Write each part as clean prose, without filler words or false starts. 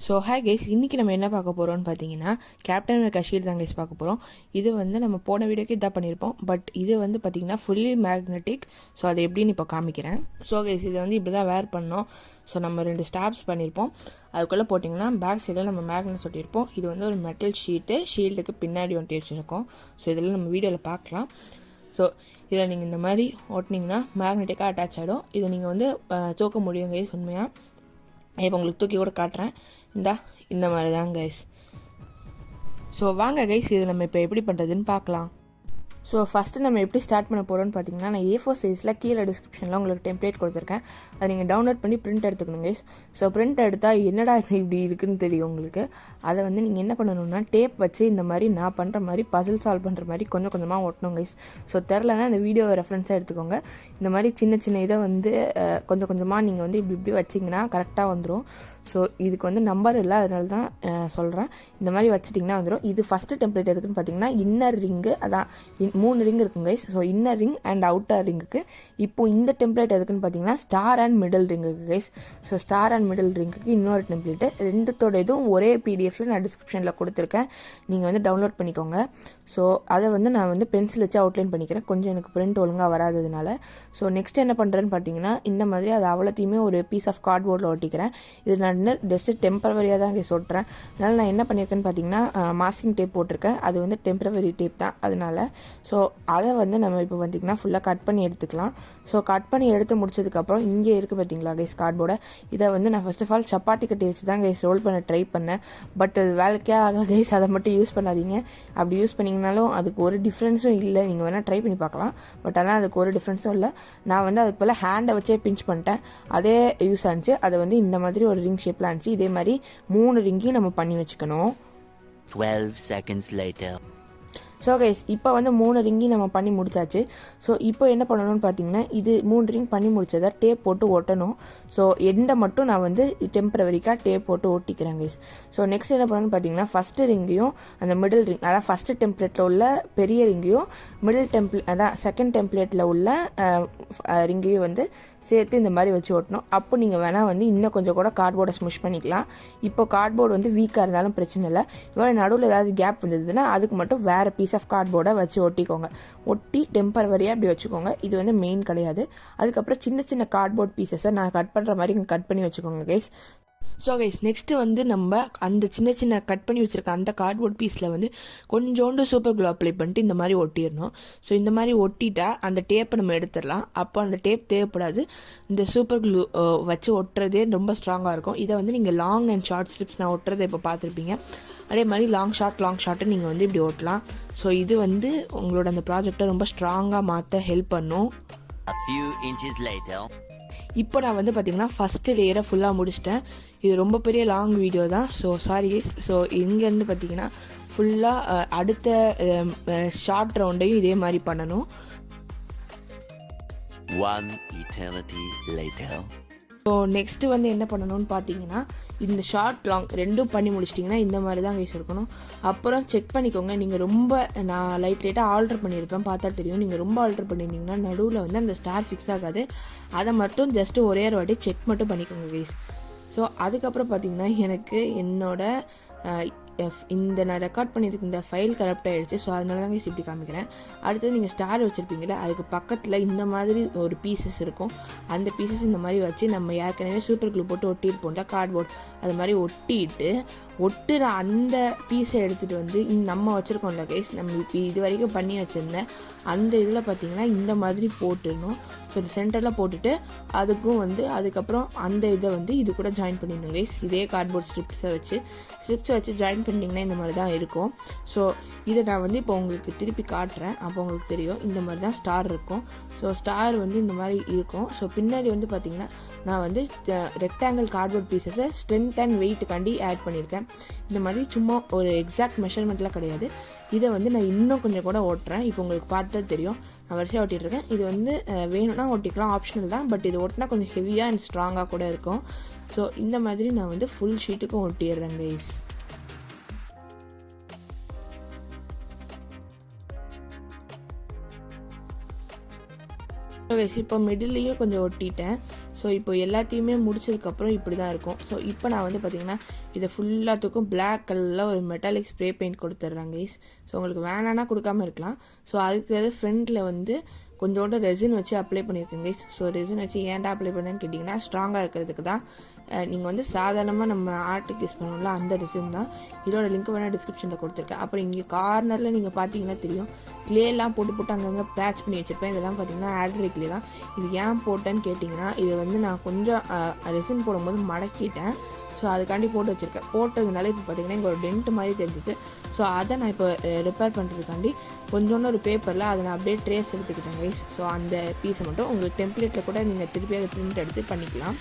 So hi guys, இன்றைக்கி நம்ம என்ன பார்க்க போகிறோம்னு பார்த்தீங்கன்னா கேப்டன் அமெரிக்கா ஷீல்டு தான் கைஸ் பார்க்க போகிறோம். இது வந்து நம்ம போன வீடியோக்கு இதான் பண்ணியிருப்போம். பட் இது வந்து பார்த்திங்கன்னா ஃபுல்லி மேக்னெட்டிக். ஸோ அது எப்படின்னு இப்போ காமிக்கிறேன். ஸோ கைஸ், இதை வந்து இப்படி தான் வேர் பண்ணோம். ஸோ நம்ம 2 ஸ்டாப்ஸ் பண்ணியிருப்போம். அதுக்குள்ளே போட்டிங்கன்னா பேக் சைடில் நம்ம மேக்னெட் ஒட்டியிருப்போம். இது வந்து ஒரு மெட்டல் ஷீல்டுக்கு பின்னாடி ஒட்டி வச்சுருக்கோம். ஸோ இதெல்லாம் நம்ம வீடியோவில் பார்க்கலாம். ஸோ இதில் நீங்கள் இந்த மாதிரி ஓட்டினீங்கன்னா மேக்னெட்டிக்காக அட்டாச் ஆகிடும். இதை நீங்கள் வந்து தூக்க முடியும் கைஸ். உண்மையாக இப்போ உங்களுக்கு தூக்கி கூட காட்டுறேன். இந்த மாதிரி தான் கைஸ். ஸோ வாங்க கைஸ், இது நம்ம இப்போ எப்படி பண்ணுறதுன்னு பார்க்கலாம். ஸோ ஃபஸ்ட்டு நம்ம எப்படி ஸ்டார்ட் பண்ண போகிறோம்னு பார்த்தீங்கன்னா, நான் A4 சைஸில் கீழே டிஸ்கிரிப்ஷனில் உங்களுக்கு டெம்ப்ளேட் கொடுத்துருக்கேன். அதை நீங்கள் டவுன்லோட் பண்ணி பிரிண்ட் எடுத்துக்கணும் கைஸ். ஸோ பிரிண்ட் எடுத்தால் என்னடா இது இப்படி இருக்குன்னு தெரியும் உங்களுக்கு. அதை வந்து நீங்கள் என்ன பண்ணணும்னா, டேப் வச்சு இந்த மாதிரி நான் பண்ணுற மாதிரி பசில் சால்வ் பண்ணுற மாதிரி கொஞ்சம் கொஞ்சமாக ஒட்டணும் கைஸ். ஸோ தெரிலனா இந்த வீடியோவை ரெஃபரன்ஸாக எடுத்துக்கோங்க. இந்த மாதிரி சின்ன சின்ன இதை வந்து கொஞ்சம் கொஞ்சமாக நீங்கள் வந்து இப்படி வச்சிங்கன்னா கரெக்டாக வந்துடும். ஸோ இதுக்கு வந்து நம்பர் இல்லை, அதனால தான் சொல்கிறேன். இந்த மாதிரி வச்சுட்டிங்கன்னா வந்துடும். இது ஃபஸ்ட்டு டெம்ப்ளேட் எதுக்குன்னு பார்த்தீங்கன்னா, இன்னர் ரிங்கு, அதான் 3 ரிங் இருக்குங்க guys. So inner ring and outer ரிங்குக்கு. இப்போது இந்த டெம்ப்ளேட் எதுக்குன்னு பார்த்தீங்கன்னா, ஸ்டார் அண்ட் மிடில் ரிங்குக்கு guys. So star and middle ரிங்குக்கு இன்னொரு டெம்ப்ளேட்டு. ரெண்டுத்தோட இதுவும் ஒரே பிடிஎஃப்ல நான் டிஸ்கிரிப்ஷனில் கொடுத்துருக்கேன். நீங்கள் வந்து டவுன்லோட் பண்ணிக்கோங்க. ஸோ அதை வந்து நான் வந்து பென்சில் வச்சு அவுட்லைன் பண்ணிக்கிறேன், கொஞ்சம் எனக்கு பிரிண்ட் ஒழுங்காக வராததுனால. ஸோ நெக்ஸ்ட் என்ன பண்ணுறேன்னு பார்த்தீங்கன்னா, இந்த மாதிரி அது அவ்வளோத்தையுமே ஒரு பீஸ் ஆஃப் கார்ட்போர்டில் ஒட்டிக்கிறேன். இது நான் ஜஸ்ட் டெம்பரவரியாக தான் கைஸ் ஒட்டுறேன். அதனால் நான் என்ன பண்ணியிருக்கேன்னு பார்த்தீங்கன்னா, மாஸ்கிங் டேப் போட்டிருக்கேன். அது வந்து டெம்பரவரி டேப் தான், அதனால. ஸோ அதை வந்து நம்ம இப்போ பார்த்திங்கன்னா ஃபுல்லாக கட் பண்ணி எடுத்துக்கலாம். ஸோ கட் பண்ணி எடுத்து முடிச்சதுக்கப்புறம் இங்கே இருக்குது பார்த்தீங்களா கைஸ் கார்ட்போர்டை. இதை வந்து நான் ஃபர்ஸ்ட் ஆஃப் ஆல் சப்பாத்தி கட்டி வச்சு தான் கைஸ் ரோல் பண்ண ட்ரை பண்ணேன். பட் அது வேலைக்கே ஆகல கைஸ். அதை மட்டும் யூஸ் பண்ணாதீங்க. அப்படி யூஸ் பண்ணிங்கனாலும் அதுக்கு ஒரு டிஃப்ரென்ஸும் இல்லை. நீங்கள் வேணால் ட்ரை பண்ணி பார்க்கலாம். பட் ஆனால் அதுக்கு ஒரு டிஃப்ரென்ஸும் இல்லை. நான் வந்து அதுக்கு போல் ஹேண்டை வச்சே பிஞ்ச் பண்ணிட்டேன். அதே யூஸ் ஆனிச்சு. அதை வந்து இந்த மாதிரி ஒரு ரிங் ஷேப்பில் ஆனிச்சு. இதே மாதிரி 3 ரிங்கையும் நம்ம பண்ணி வச்சுக்கணும். 12 seconds later. ஸோ கைஸ், இப்போ வந்து 3 ரிங்கையும் நம்ம பண்ணி முடிச்சாச்சு. ஸோ இப்போ என்ன பண்ணணும்னு பார்த்தீங்கன்னா, இது 3 ரிங் பண்ணி முடிச்சதை டேப் போட்டு ஒட்டணும். ஸோ எண்டை மட்டும் நான் வந்து டெம்பரவரிக்காக டேப் போட்டு ஒட்டிக்கிறேன் கைஸ். ஸோ நெக்ஸ்ட் என்ன பண்ணணும்னு பார்த்தீங்கன்னா, ஃபஸ்ட்டு ரிங்கையும் அந்த மிடில் ரிங், அதான் ஃபஸ்ட்டு டெம்ப்ளேட்டில் உள்ள பெரிய ரிங்கையும் மிடில் அதான் செகண்ட் டெம்ப்ளேட்டில் உள்ள ரிங்கையும் வந்து சேர்த்து இந்த மாதிரி வச்சு ஓட்டணும். அப்போ நீங்கள் வேணால் வந்து இன்னும் கொஞ்சம் கூட கார்ட்போர்டை ஸ்முஷ் பண்ணிக்கலாம். இப்போ கார்ட்போர்டு வந்து வீக்காக இருந்தாலும் பிரச்சனை இல்லை. இது மாதிரி நடுவில் ஏதாவது கேப் வந்ததுன்னா அதுக்கு மட்டும் வேறு பீஸ் ஆஃப் கார்ட்போர்டை வச்சு ஒட்டிக்கோங்க. ஒட்டி டெம்பரவரியாக அப்படி வச்சுக்கோங்க. இது வந்து மெயின் கிடையாது. அதுக்கப்புறம் சின்ன சின்ன கார்ட்போர்ட் பீசஸை நான் கட் பண்ணுற மாதிரி கட் பண்ணி வச்சுக்கோங்க கைஸ். ஸோ கைஸ், நெக்ஸ்ட்டு வந்து நம்ம அந்த சின்ன சின்ன கட் பண்ணி வச்சுருக்க அந்த கார்ட்போர்ட் பீஸில் வந்து கொஞ்சோண்டு சூப்பர் க்ளூ அப்ளை பண்ணிட்டு இந்த மாதிரி ஒட்டிடணும். ஸோ இந்த மாதிரி ஒட்டிட்டா அந்த டேப்பை நம்ம எடுத்துடலாம். அப்போ அந்த டேப் தேவைப்படாது. இந்த சூப்பர் க்ளூ வச்சு ஒட்டுறதே ரொம்ப ஸ்ட்ராங்காக இருக்கும். இதை வந்து நீங்கள் லாங் அண்ட் ஷார்ட் ஸ்ட்ரிப்ஸ் நான் ஒட்டுறதை இப்போ பார்த்துருப்பீங்க. அதே மாதிரி லாங் ஷார்ட்டை நீங்கள் வந்து இப்படி ஓட்டலாம். ஸோ இது வந்து உங்களோட அந்த ப்ராஜெக்டை ரொம்ப ஸ்ட்ராங்காக மாற்ற ஹெல்ப் பண்ணும். A few inches later. இப்போ நான் வந்து பார்த்தீங்கன்னா ஃபஸ்ட்டு லேயரை ஃபுல்லாக முடிச்சிட்டேன். இது ரொம்ப பெரிய லாங் வீடியோ தான். So sorry guys. ஸோ இங்கேருந்து பார்த்தீங்கன்னா ஃபுல்லாக அடுத்த ஷார்ட் ரவுண்டையும் இதே மாதிரி பண்ணணும். 1 eternity later. ஸோ நெக்ஸ்ட்டு வந்து என்ன பண்ணணும்னு பார்த்தீங்கன்னா, இந்த ஷார்ட் லாங் ரெண்டும் பண்ணி முடிச்சிட்டிங்கன்னா இந்த மாதிரி தான் கைஸ் இருக்கணும். அப்புறம் செக் பண்ணிக்கோங்க. நீங்கள் ரொம்ப நான் லைட்டாக ஆல்ட்ரு பண்ணியிருப்பேன், பார்த்தா தெரியும். நீங்கள் ரொம்ப ஆல்ட்ரு பண்ணியிருந்தீங்கன்னா நடுவில் வந்து அந்த ஸ்டார் ஃபிக்ஸ் ஆகாது. அதை மட்டும் ஜஸ்ட்டு ஒரே ஒரு வாட்டி செக் மட்டும் பண்ணிக்கோங்க கைஸ். ஸோ அதுக்கப்புறம் பார்த்தீங்கன்னா, எனக்கு என்னோட இந்த நான் ரெக்கார்ட் பண்ணியிருக்க இந்த ஃபைல் கரப்ட் ஆகிடுச்சு. ஸோ அதனால தான் கைஸ் இப்படி காமிக்கிறேன். அடுத்தது நீங்கள் ஸ்டார் வச்சுருப்பீங்களே, அதுக்கு பக்கத்தில் இந்த மாதிரி ஒரு பீசஸ் இருக்கும். அந்த பீசஸ் இந்த மாதிரி வச்சு நம்ம ஏற்கனவே சூப்பர் க்ளூ போட்டு ஒட்டியிருப்போம்ல கார்ட்போர்ட், அது மாதிரி ஒட்டுற அந்த பீஸை எடுத்துகிட்டு வந்து நம்ம வச்சுருக்கோம்ல கைஸ், நம்ம இப்போ இது வரைக்கும் பண்ணி வச்சுருந்தேன் அந்த இதில் பார்த்தீங்கன்னா இந்த மாதிரி போட்டுடணும். ஸோ சென்டரில் போட்டுட்டு அதுக்கும் வந்து அதுக்கப்புறம் அந்த இதை வந்து இது கூட ஜாயின் பண்ணிடணும் கைஸ். இதே கார்ட்போர்ட் ஸ்ட்ரிப்ஸை வச்சு ஜாயின் பண்ணிங்கன்னா இந்த மாதிரி தான் இருக்கும். ஸோ இதை நான் வந்து இப்போ உங்களுக்கு திருப்பி காட்டுறேன். அப்போ உங்களுக்கு தெரியும் இந்த மாதிரி தான் ஸ்டார் இருக்கும். ஸோ ஸ்டார் வந்து இந்த மாதிரி இருக்கும். ஸோ பின்னாடி வந்து பார்த்திங்கன்னா நான் வந்து ரெக்டாங்கிள் கார்ட்போர்ட் பீசஸை ஸ்ட்ரென்த் அண்ட் வெயிட்டுக்காண்டி ஆட் பண்ணியிருக்கேன். இந்த மாதிரி சும்மா ஒரு எக்ஸாக்ட் மெஷர்மெண்ட்லாம் கிடையாது. இதை வந்து நான் இன்னும் கொஞ்சம் கூட ஓட்டுறேன். இப்போ உங்களுக்கு பார்த்தா தெரியும் நான் வரிசையாக ஓட்டிகிட்ருக்கேன். இது வந்து வேணும்னா ஓட்டிக்கலாம், ஆப்ஷனல் தான். பட் இது ஓட்டினா கொஞ்சம் ஹெவியாக அண்ட் ஸ்ட்ராங்காக கூட இருக்கும். ஸோ இந்த மாதிரி நான் வந்து ஃபுல் ஷீட்டுக்கும் ஒட்டிடுறேன் கைஸ். இப்போ மிடில்லையும் கொஞ்சம் ஒட்டிட்டேன். ஸோ இப்போ எல்லாத்தையுமே முடிச்சதுக்கப்புறம் இப்படி தான் இருக்கும். ஸோ இப்போ நான் வந்து பார்த்திங்கன்னா இதை ஃபுல்லாத்துக்கும் பிளாக் கலரில் ஒரு மெட்டாலிக் ஸ்ப்ரே பெயிண்ட் கொடுத்துட்றேன் கைஸ். ஸோ உங்களுக்கு வேணான்னா கொடுக்காம இருக்கலாம். ஸோ அதுக்கு ஃப்ரண்ட்டில் வந்து கொஞ்சோண்டு ரெசின் வச்சு அப்ளை பண்ணியிருக்கேன் கைஸ். ஸோ ரெசின் வச்சு ஏன்டா அப்ளை பண்ணேன்னு கேட்டிங்கன்னா ஸ்ட்ராங்காக இருக்கிறதுக்கு தான். நீங்கள் வந்து சாதாரணமாக நம்ம ஆர்ட்டுக்கு யூஸ் பண்ணோம்ல அந்த ரெசின் தான். இதோட லிங்க் வேணால் டிஸ்கிரிப்ஷனில் கொடுத்துருக்கேன். அப்புறம் இங்கே கார்னரில் நீங்கள் பார்த்தீங்கன்னா தெரியும் க்ளேலாம் போட்டு அங்கங்கே பேட்ச் பண்ணி வச்சுருப்பேன். இதெல்லாம் பார்த்தீங்கன்னா ஆட்ரி க்ளே தான். இது ஏன் போட்டேன்னு கேட்டிங்கன்னா இது வந்து நான் கொஞ்சம் ரெசின் போடும்போது மடக்கிட்டேன். ஸோ அதுக்காண்டி போட்டு வச்சுருக்கேன். போட்டதுனால இப்போ பார்த்தீங்கன்னா இங்கே ஒரு டென்ட் மாதிரி தெரிஞ்சிச்சு. ஸோ அதை நான் இப்போ ரிப்பேர் பண்ணுறதுக்காண்டி கொஞ்சோண்டு ஒரு பேப்பரில் அதை நான் அப்படியே ட்ரேஸ் எடுத்துக்கிட்டேன் கைஸ். ஸோ அந்த பீஸை மட்டும் உங்களுக்கு டெம்ப்ளேட்டில் கூட நீங்கள் திருப்பி அதை பிரிண்ட் எடுத்து பண்ணிக்கலாம்.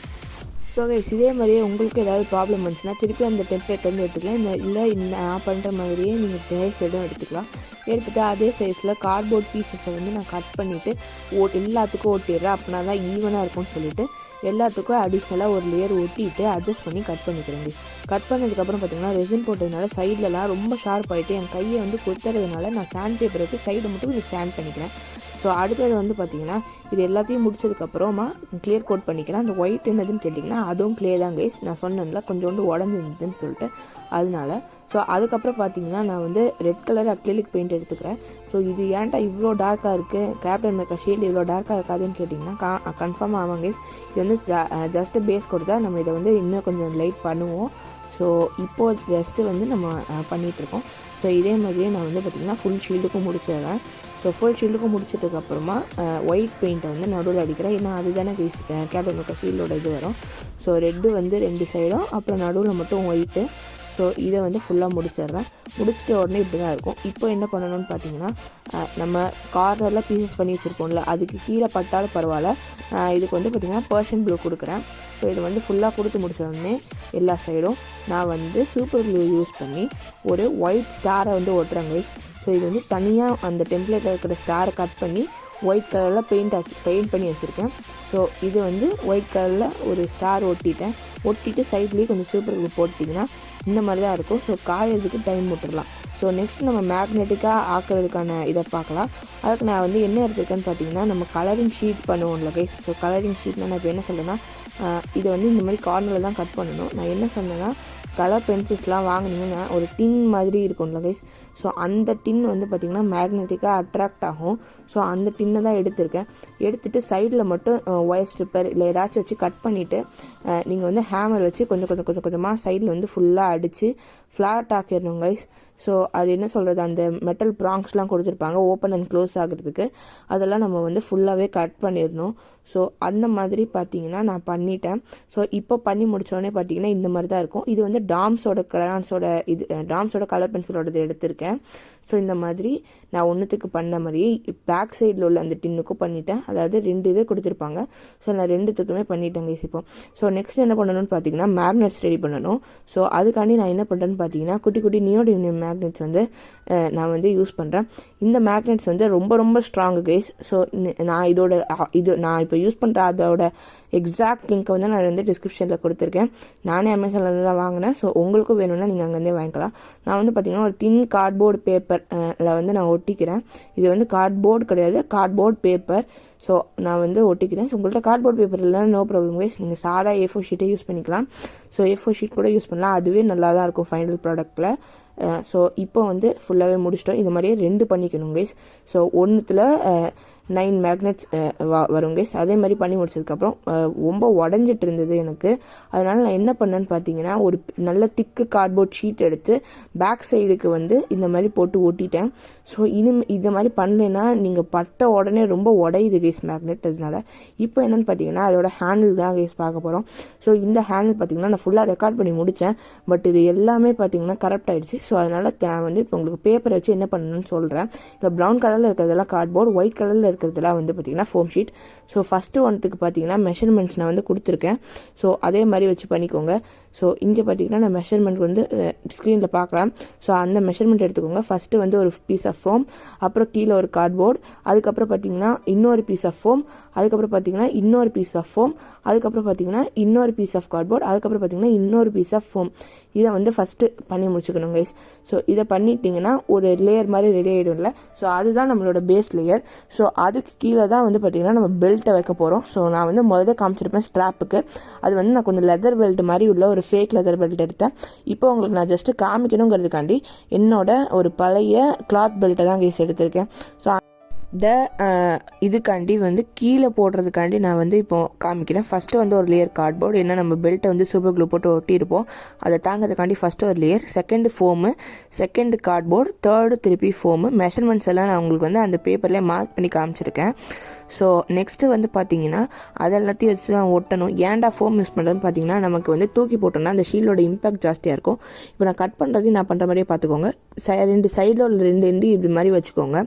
ஸோ கைஸ் இதே மாதிரியே உங்களுக்கு ஏதாவது ப்ராப்ளம் வந்துச்சுன்னா திருப்பி அந்த டெம்ப்ளேட் வந்து எடுத்துக்கலாம். இல்லை நான் பண்ணுற மாதிரியே நீங்கள் ட்ரேஸ் எதுவும் எடுத்துக்கலாம். எடுத்துகிட்டு அதே சைஸில் கார்ட்போர்ட் பீசஸை வந்து நான் கட் பண்ணிவிட்டு எல்லாத்துக்கும் ஓட்டிடுறேன். அப்படின்னா தான் ஈவனாக இருக்கும்னு சொல்லிட்டு எல்லாத்துக்கும் அடிஷ்னலாக ஒரு லேயர் ஒட்டிட்டு அட்ஜஸ்ட் பண்ணி கட் பண்ணிக்கிறேங்க. கட் பண்ணதுக்கப்புறம் பார்த்தீங்கன்னா ரெசின் போட்டதுனால சைட்லலாம் ரொம்ப ஷார்ப் ஆகிட்டு என் கையை வந்து குத்துறதுனால நான் சாண்ட் பேப்பர் வச்சு சைடை மட்டும் இது ஸ்டாண்ட் பண்ணிக்கிறேன். ஸோ அடுத்தது வந்து பார்த்தீங்கன்னா இது எல்லாத்தையும் முடிச்சதுக்கப்புறமா கிளியர் கோட் பண்ணிக்கிறேன். அந்த ஒயிட் என்னதுன்னு கேட்டிங்கன்னா அதுவும் கிளியர் தான் கைஸ். நான் சொன்னேன்ல கொஞ்சோண்டு உடஞ்சிருந்ததுன்னு சொல்லிட்டு அதனால. ஸோ அதுக்கப்புறம் பார்த்தீங்கன்னா நான் வந்து ரெட் கலர் அக்ரிலிக் பெயிண்ட் எடுத்துக்கிறேன். ஸோ இது ஏன்டா இவ்வளோ டார்க்காக இருக்குது, கேப்டன் மேக்கர் ஷீல்டு இவ்வளோ டார்க்காக இருக்காதுன்னு கேட்டிங்கன்னா கன்ஃபார்ம் ஆமாம் கைஸ். இது வந்து ஜஸ்ட்டு பேஸ் கொடுத்தா நம்ம இதை வந்து இன்னும் கொஞ்சம் லைட் பண்ணுவோம். ஸோ இப்போது ஜஸ்ட்டு வந்து நம்ம பண்ணிகிட்ருக்கோம். ஸோ இதே மாதிரியே நான் வந்து பார்த்திங்கன்னா ஃபுல் ஷீல்டுக்கும் முடிச்சிடுறேன். ஸோ ஃபுல் ஷீல்டுக்கும் முடிச்சதுக்கப்புறமா ஒயிட் பெயிண்ட்டை வந்து நடுவில் அடிக்கிறேன். ஏன்னா அதுதானே கேப்டன் மேக்கர் ஷீல்டோட இது வரும். ஸோ ரெட்டு வந்து 2 சைடும் அப்புறம் நடுவில் மட்டும் ஒயிட்டு. ஸோ இதை வந்து ஃபுல்லாக முடிச்சிடுறேன். முடிச்சிட்ட உடனே இப்படி தான் இருக்கும். இப்போ என்ன பண்ணணும்னு பார்த்தீங்கன்னா நம்ம கார்னரில் பீசஸ் பண்ணி வச்சுருப்போம்ல அதுக்கு கீழே பட்டாலும் பரவாயில்ல. இதுக்கு வந்து பார்த்திங்கன்னா பர்ஷன் ப்ளூ கொடுக்குறேன். ஸோ இதை வந்து ஃபுல்லாக கொடுத்து முடிச்ச உடனே எல்லா சைடும் நான் வந்து சூப்பர் க்ளூ யூஸ் பண்ணி ஒரு ஒயிட் ஸ்டாரை வந்து ஓட்டுறேன் கைஸ். ஸோ இது வந்து தனியாக அந்த டெம்ப்ளேட்டில் இருக்கிற ஸ்டாரை கட் பண்ணி ஒயிட் கலரில் பெயிண்ட் பண்ணி வச்சுருக்கேன். ஸோ இது வந்து ஒயிட் கலரில் ஒரு ஸ்டார் ஒட்டிட்டு சைட்லேயே கொஞ்சம் சூப்பர் க்ளூ போட்டிங்கன்னா இந்த மாதிரி தான் இருக்கும். ஸோ காயறதுக்கு டைம் விட்டுடலாம். ஸோ நெக்ஸ்ட் நம்ம மேக்னெட்டிக்காக ஆக்கிறதுக்கான இதை பார்க்கலாம். அதுக்கு நான் வந்து என்ன எடுத்துருக்கேன்னு பார்த்தீங்கன்னா நம்ம கலரிங் ஷீட் பண்ணுவோம்ல கைஸ். ஸோ கலரிங் ஷீட்னா நான் இப்போ என்ன சொல்கிறேன்னா இதை வந்து இந்த மாதிரி கார்னரில் தான் கட் பண்ணணும். நான் என்ன சொன்னேன்னா கலர் பென்சில்ஸ்லாம் வாங்கினீங்கன்னா ஒரு டின் மாதிரி இருக்கும்ல கைஸ். ஸோ அந்த டின் வந்து பார்த்திங்கன்னா மேக்னெட்டிக்காக அட்ராக்ட் ஆகும். ஸோ அந்த டின்னை தான் எடுத்துகிட்டு சைடில் மட்டும் ஒயர் ஸ்ட்ரிப்பர் இல்லை ஏதாச்சும் வச்சு கட் பண்ணிவிட்டு நீங்கள் வந்து ஹேமர் வச்சு கொஞ்சமாக சைடில் வந்து ஃபுல்லாக அடித்து ஃப்ளாட் ஆக்கிடணும் கைஸ். ஸோ அது என்ன சொல்கிறது அந்த மெட்டல் ப்ராங்ஸ்லாம் கொடுத்துருப்பாங்க ஓப்பன் அண்ட் க்ளோஸ் ஆகிறதுக்கு. அதெல்லாம் நம்ம வந்து ஃபுல்லாகவே கட் பண்ணிடணும். ஸோ அந்த மாதிரி பார்த்தீங்கன்னா நான் பண்ணிட்டேன். ஸோ இப்போ பண்ணி முடித்தோடனே பார்த்தீங்கன்னா இந்த மாதிரி தான் இருக்கும். இது வந்து டாம்ஸோட கலர் பென்சிலோட எடுத்திருக்கேன். ஸோ இந்த மாதிரி நான் ஒன்றுத்துக்கு பண்ண மாதிரியே பேக் சைடில் உள்ள அந்த டின்னுக்கும் பண்ணிட்டேன். அதாவது 2 இது கொடுத்துருப்பாங்க. ஸோ நான் 2த்துக்குமே பண்ணிட்டேன் கைஸ். இப்போ ஸோ நெக்ஸ்ட் என்ன பண்ணணும்னு பார்த்தீங்கன்னா மேக்னெட்ஸ் ரெடி பண்ணணும். ஸோ அதுக்காண்டி நான் என்ன பண்ணுறேன்னு பார்த்தீங்கன்னா குட்டி நியோடியம் மேக்னெட்ஸ் வந்து நான் வந்து யூஸ் பண்ணுறேன். இந்த மேக்னெட்ஸ் வந்து ரொம்ப ஸ்ட்ராங்கு கைஸ். ஸோ நான் இப்போ யூஸ் பண்ணுற அதோட எக்ஸாக்ட் லிங்க்கை வந்து நான் வந்து டிஸ்கிரிப்ஷனில் கொடுத்துருக்கேன். நானே அமேசானில் தான் வாங்கினேன். ஸோ உங்களுக்கும் வேணும்னா நீங்கள் அங்கேருந்தே வாங்கிக்கலாம். நான் வந்து பார்த்திங்கன்னா ஒரு தின் கார்ட்போர்டு பேப்பரில் வந்து நான் ஒட்டிக்கிறேன். இது வந்து கார்ட்போர்டு கிடையாது, கார்ட்போர்ட் பேப்பர். ஸோ நான் வந்து ஒட்டிக்கிறேன். ஸோ உங்கள்கிட்ட கார்ட்போர்ட் பேப்பர் இல்லைன்னா நோ ப்ராப்ளம் கைஸ். நீங்கள் சாதா A4 ஷீட்டே யூஸ் பண்ணிக்கலாம். ஸோ A4 ஷீட் கூட யூஸ் பண்ணலாம். அதுவே நல்லா தான் இருக்கும் ஃபைனல் ப்ராடக்ட்டில். ஸோ இப்போ வந்து ஃபுல்லாகவே முடிச்சிட்டோம். இந்த மாதிரியே 2 பண்ணிக்கணும் கைஸ். ஸோ ஒன்றுத்தில் 9 மேக்னெட்ஸ் வரும் கைஸ். அதே மாதிரி பண்ணி முடிச்சதுக்கப்புறம் ரொம்ப உடஞ்சிட்டு இருந்தது எனக்கு. அதனால் நான் என்ன பண்ணேன்னு பார்த்தீங்கன்னா ஒரு நல்ல திக்கு கார்ட்போர்ட் ஷீட் எடுத்து பேக் சைடுக்கு வந்து இந்த மாதிரி போட்டு ஒட்டிட்டேன். ஸோ இந்த மாதிரி பண்ணலைன்னா நீங்கள் பட்ட உடனே ரொம்ப உடையுது கைஸ் மேக்னெட். அதனால இப்போ என்னென்னு பார்த்தீங்கன்னா அதோட ஹேண்டில் தான் கைஸ் பார்க்க போகிறோம். ஸோ இந்த ஹேண்டில் பார்த்தீங்கன்னா நான் ஃபுல்லாக ரெக்கார்ட் பண்ணி முடித்தேன். பட் இது எல்லாமே பார்த்தீங்கன்னா கரெக்ட் ஆகிடுச்சு. ஸோ அதனால் வந்து இப்போ உங்களுக்கு பேப்பரை வச்சு என்ன பண்ணணும்னு சொல்கிறேன். இல்லை ப்ரௌன் கலரில் இருக்கிறதெல்லாம் கார்ட்போர்டு, ஒயிட் கலரில் இருக்கிறதுலாம் வந்து பார்த்திங்கன்னா ஃபோம் ஷீட். ஸோ ஃபஸ்ட்டு ஒன்றுக்கு பார்த்தீங்கன்னா மெஷர்மெண்ட்ஸ் நான் வந்து கொடுத்துருக்கேன். ஸோ அதே மாதிரி வச்சு பண்ணிக்கோங்க. ஸோ இங்கே பார்த்தீங்கன்னா நான் மெஷர்மெண்ட் வந்து ஸ்க்ரீனில் பார்க்கலாம். ஸோ அந்த மெஷர்மெண்ட் எடுத்துக்கோங்க. ஃபஸ்ட்டு வந்து ஒரு பீஸ் ஆஃப் ஃபோம், அப்புறம் கீழே ஒரு கார்ட்போர்டு, அதுக்கப்புறம் பார்த்தீங்கன்னா இன்னொரு பீஸ் ஆஃப் ஃபோம், அதுக்கப்புறம் பார்த்தீங்கன்னா இன்னொரு பீஸ் ஆஃப் ஃபோம், அதுக்கப்புறம் பார்த்தீங்கன்னா இன்னொரு பீஸ் ஆஃப் கார்ட்போர்டு, அதுக்கப்புறம் பார்த்தீங்கன்னா இன்னொரு பீஸ் ஆஃப் ஃபோம். இதை வந்து ஃபஸ்ட்டு பண்ணி முடிச்சுக்கணும் கைஸ். ஸோ இதை பண்ணிட்டீங்கன்னா ஒரு லேயர் மாதிரி ரெடி ஆகிடும்ல. ஸோ அதுதான் நம்மளோட பேஸ் லேயர். ஸோ அதுக்கு கீழே தான் வந்து பார்த்திங்கன்னா நம்ம பெல்ட்டை வைக்க போகிறோம். ஸோ நான் வந்து முதல்ல காமிச்சிருப்பேன் ஸ்ட்ராப்புக்கு. அது வந்து நான் கொஞ்சம் லெதர் பெல்ட் மாதிரி உள்ள ஒரு ஃபேக் லெதர் பெல்ட் எடுத்தேன். இப்போ உங்களுக்கு நான் ஜஸ்ட்டு காமிக்கணுங்கிறதுக்காண்டி என்னோட ஒரு பழைய கிளாத் பெல்ட்டை தான் கேஸ் எடுத்திருக்கேன். ஸோ இதுக்காண்டி வந்து கீழே போடுறதுக்காண்டி நான் வந்து இப்போ காமிக்கிறேன். ஃபஸ்ட்டு வந்து ஒரு லேயர் கார்ட்போர்டு, என்ன நம்ம பெல்ட்டை வந்து சூப்பர் க்ளூ போட்டு ஒட்டியிருப்போம், அதை தாங்கிறதுக்காண்டி ஃபஸ்ட்டு ஒரு layer, second foam, second cardboard, third திருப்பி ஃபோமு. மெஷர்மெண்ட்ஸ் எல்லாம் நான் உங்களுக்கு வந்து அந்த பேப்பர்லேயே மார்க் பண்ணி காமிச்சிருக்கேன். ஸோ நெக்ஸ்ட்டு வந்து பார்த்தீங்கன்னா அது எல்லாத்தையும் வச்சு தான் ஒட்டணும். ஏன்டா ஃபோம் யூஸ் பண்ணுறதுன்னு பார்த்தீங்கன்னா நமக்கு வந்து தூக்கி போட்டோம்னா அந்த ஷீல்டோட இம்பாக்ட் ஜாஸ்தியாக இருக்கும். இப்போ நான் கட் பண்ணுறதையும் நான் பண்ணுற மாதிரியே பார்த்துக்கோங்க. ரெண்டு சைடில் உள்ள 2 எண்டு இப்படி மாதிரி வச்சுக்கோங்க.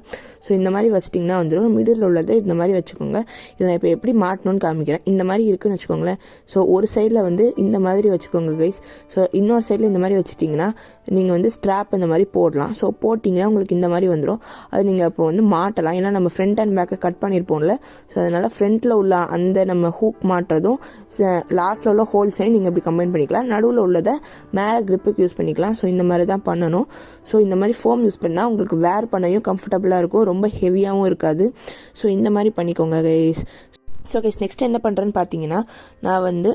ஸோ இந்த மாதிரி வச்சிட்டிங்கன்னா வந்துடும். மிடில் உள்ளது இந்த மாதிரி வச்சுக்கோங்க. இதை நான் இப்போ எப்படி மாட்டணும்னு காமிக்கிறேன். இந்த மாதிரி இருக்குன்னு வச்சுக்கோங்களேன். ஸோ ஒரு சைடில் வந்து இந்த மாதிரி வச்சுக்கோங்க கைஸ். ஸோ இன்னொரு சைடில் இந்த மாதிரி வச்சுட்டிங்கன்னா நீங்கள் வந்து ஸ்ட்ராப் இந்த மாதிரி போடலாம். ஸோ போட்டிங்கன்னா உங்களுக்கு இந்த மாதிரி வந்துடும். அது நீங்கள் இப்போ வந்து மாட்டலாம். ஏன்னா நம்ம ஃப்ரண்ட் அண்ட் பேக்கை கட் பண்ணியிருப்போம்ல. ஸோ அதனால் ஃப்ரண்ட்டில் உள்ள அந்த நம்ம ஹூக் மாட்டுறதும் லாஸ்ட்டில் உள்ள ஹோல்ஸையும் நீங்கள் இப்படி கம்பைன் பண்ணிக்கலாம். நடுவில் உள்ளதை மேலே கிரிப்புக்கு யூஸ் பண்ணிக்கலாம். ஸோ இந்த மாதிரி தான் பண்ணணும். ஸோ இந்த மாதிரி ஃபோம் யூஸ் பண்ணால் உங்களுக்கு வேர் பண்ணையும் கம்ஃபர்டபுளாக இருக்கும், ரொம்ப ஹெவியாகவும் இருக்காது. ஸோ இந்த மாதிரி பண்ணிக்கோங்க கைஸ். ஸோ கைஸ் நெக்ஸ்ட் என்ன பண்ணுறேன்னு பார்த்தீங்கன்னா நான் வந்து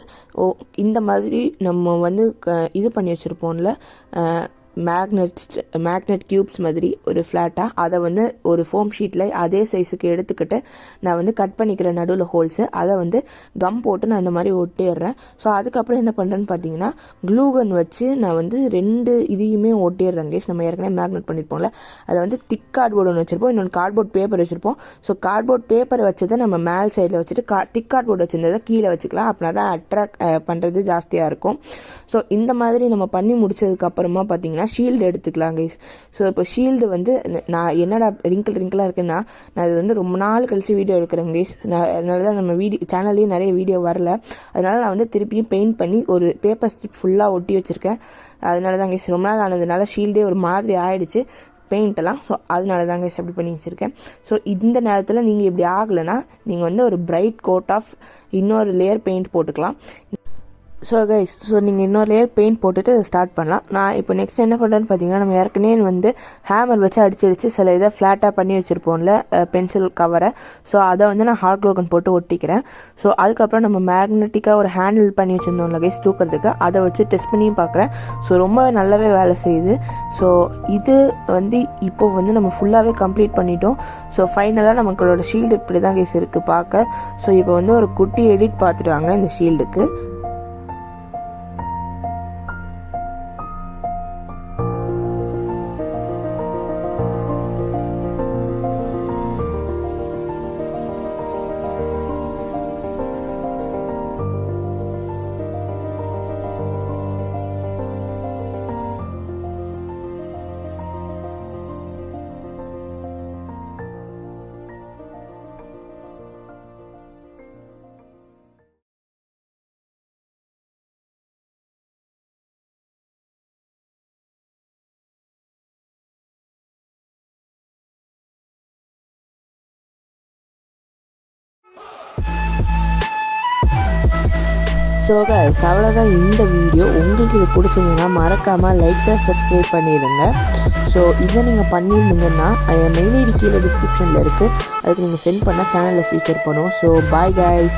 இந்த மாதிரி நம்ம வந்து இது பண்ணி வச்சுருப்போம்ல மேக்னெட் க்யூப்ஸ் மாதிரி ஒரு ஃப்ளாட்டாக, அதை வந்து ஒரு ஃபோம் ஷீட்டில் அதே சைஸுக்கு எடுத்துக்கிட்டு நான் வந்து கட் பண்ணிக்கிறேன் நடுவில் ஹோல்ஸு. அதை வந்து கம் போட்டு நான் இந்த மாதிரி ஒட்டிடுறேன். ஸோ அதுக்கப்புறம் என்ன பண்ணுறேன்னு பார்த்தீங்கன்னா க்ளூகன் வச்சு நான் வந்து 2 இதையுமே ஒட்டிடுறேன் கேஸ். நம்ம ஏற்கனவே மேக்னெட் பண்ணியிருப்போம்ல, அதை வந்து திக் கார்ட்போர்டு ஒன்று வச்சுருப்போம், இன்னொன்று கார்ட்போர்ட் பேப்பர் வச்சுருப்போம். ஸோ கார்ட்போர்ட் பேப்பர் வச்சதை நம்ம மேல் சைடில் வச்சுட்டு திக் கார்ட்போர்டு வச்சுருந்ததை கீழே வச்சுக்கலாம். அப்படின்னா தான் அட்ராக்ட் பண்ணுறது ஜாஸ்தியாக இருக்கும். ஸோ இந்த மாதிரி நம்ம பண்ணி முடிச்சதுக்கப்புறமா பார்த்தீங்கன்னா ஷீல்டு எடுத்துக்கலாம் கைஸ். ஸோ இப்போ ஷீல்டு வந்து நான் என்னடா ரிங்கிளாக இருக்குன்னா நான் இது வந்து ரொம்ப நாள் கழிச்சு வீடியோ எடுக்கிறேன் கைஸ். அதனால தான் நம்ம சேனல்லையும் நிறைய வீடியோ வரல. அதனால நான் வந்து திருப்பியும் பெயிண்ட் பண்ணி ஒரு பேப்பர் ஸ்ட்ரிப் ஃபுல்லாக ஒட்டி வச்சுருக்கேன். அதனால தான் கைஸ் ரொம்ப நாள் ஆனதுனால ஷீல்டே ஒரு மாதிரி ஆயிடுச்சு பெயிண்டெல்லாம். ஸோ அதனால தான் கைஸ் அப்படி பண்ணி வச்சுருக்கேன். ஸோ இந்த நேரத்தில் நீங்கள் இப்படி ஆகலைன்னா நீங்கள் வந்து ஒரு பிரைட் கோட் ஆஃப் இன்னொரு லேயர் பெயிண்ட் போட்டுக்கலாம். ஸோ கைஸ் நீங்கள் இன்னொரு லேயர் பெயிண்ட் போட்டுட்டு அதை ஸ்டார்ட் பண்ணலாம். நான் இப்போ நெக்ஸ்ட் என்ன பண்ணுறேன்னு பார்த்தீங்கன்னா நம்ம ஏற்கனவே வந்து ஹேமர் வச்சு அடிச்சு சில இதை ஃப்ளாட்டாக பண்ணி வச்சுருப்போம்ல பென்சில் கவரை. ஸோ அதை வந்து நான் ஹாட் க்ளூகன் போட்டு ஒட்டிக்கிறேன். ஸோ அதுக்கப்புறம் நம்ம மேக்னெட்டிக்காக ஒரு ஹேண்டில் பண்ணி வச்சுருந்தோம்ல கைஸ் தூக்கிறதுக்கு, அதை வச்சு டெஸ்ட் பண்ணியும் பார்க்குறேன். ஸோ ரொம்ப நல்லாவே வேலை செய்யுது. ஸோ இது வந்து இப்போ வந்து நம்ம ஃபுல்லாகவே கம்ப்ளீட் பண்ணிட்டோம். ஸோ ஃபைனலாக நமங்களோட ஷீல்டு இப்படி தான் கைஸ் இருக்குது பார்க்க. ஸோ இப்போ வந்து ஒரு குட்டி எடிட் பார்த்துட்டு வாங்க இந்த ஷீல்டுக்கு. ஸோ கைஸ் அவ்வளோதான் இந்த வீடியோ. உங்களுக்கு இது பிடிச்சிருந்தீங்கன்னா மறக்காமல் லைக்ஸாக சப்ஸ்கிரைப் பண்ணிடுங்க. ஸோ இதை நீங்கள் பண்ணியிருந்தீங்கன்னா என் மெயில் ஐடி கீழே டிஸ்கிரிப்ஷனில் இருக்குது, அதுக்கு நீங்கள் சென்ட் பண்ணால் சேனலில் ஃபீச்சர் பண்ணுவோம். So bye guys.